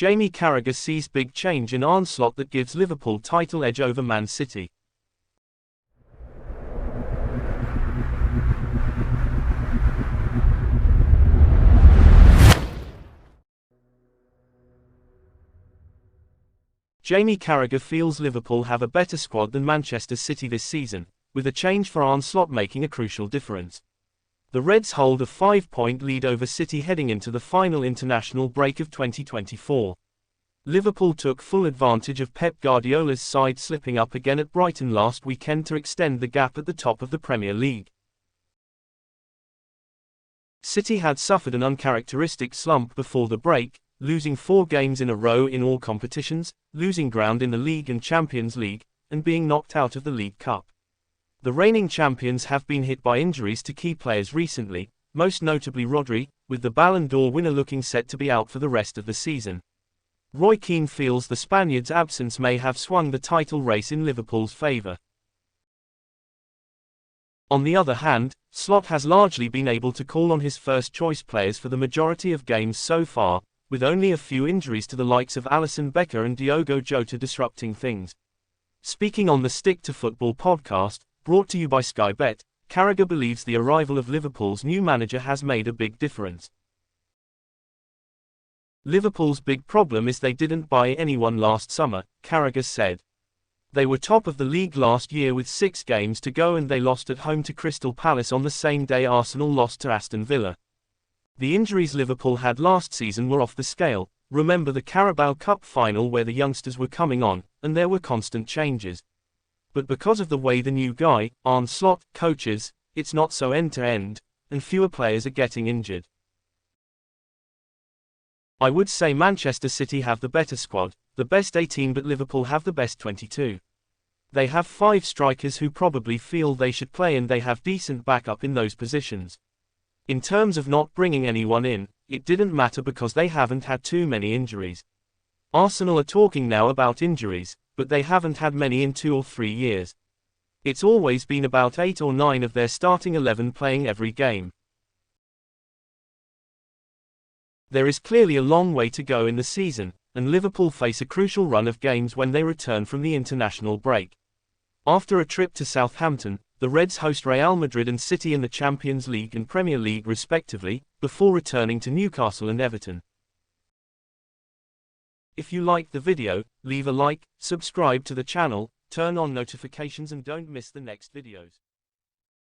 Jamie Carragher sees big change in Arne Slot that gives Liverpool title edge over Man City. Jamie Carragher feels Liverpool have a better squad than Manchester City this season, with a change for Arne Slot making a crucial difference. The Reds hold a 5-point lead over City heading into the final international break of 2024. Liverpool took full advantage of Pep Guardiola's side slipping up again at Brighton last weekend to extend the gap at the top of the Premier League. City had suffered an uncharacteristic slump before the break, losing 4 games in a row in all competitions, losing ground in the League and Champions League, and being knocked out of the League Cup. The reigning champions have been hit by injuries to key players recently, most notably Rodri, with the Ballon d'Or winner looking set to be out for the rest of the season. Roy Keane feels the Spaniard's absence may have swung the title race in Liverpool's favour. On the other hand, Slot has largely been able to call on his first-choice players for the majority of games so far, with only a few injuries to the likes of Alisson Becker and Diogo Jota disrupting things. Speaking on the Stick to Football podcast, brought to you by Sky Bet, Carragher believes the arrival of Liverpool's new manager has made a big difference. Liverpool's big problem is they didn't buy anyone last summer, Carragher said. They were top of the league last year with 6 games to go and they lost at home to Crystal Palace on the same day Arsenal lost to Aston Villa. The injuries Liverpool had last season were off the scale. Remember the Carabao Cup final where the youngsters were coming on, and there were constant changes. But because of the way the new guy, Arne Slot, coaches, it's not so end-to-end, and fewer players are getting injured. I would say Manchester City have the better squad, the best 18, but Liverpool have the best 22. They have 5 strikers who probably feel they should play and they have decent backup in those positions. In terms of not bringing anyone in, it didn't matter because they haven't had too many injuries. Arsenal are talking now about injuries, but they haven't had many in 2 or 3 years. It's always been about 8 or 9 of their starting 11 playing every game. There is clearly a long way to go in the season, and Liverpool face a crucial run of games when they return from the international break. After a trip to Southampton, the Reds host Real Madrid and City in the Champions League and Premier League respectively, before returning to Newcastle and Everton. If you liked the video, leave a like, subscribe to the channel, turn on notifications and don't miss the next videos.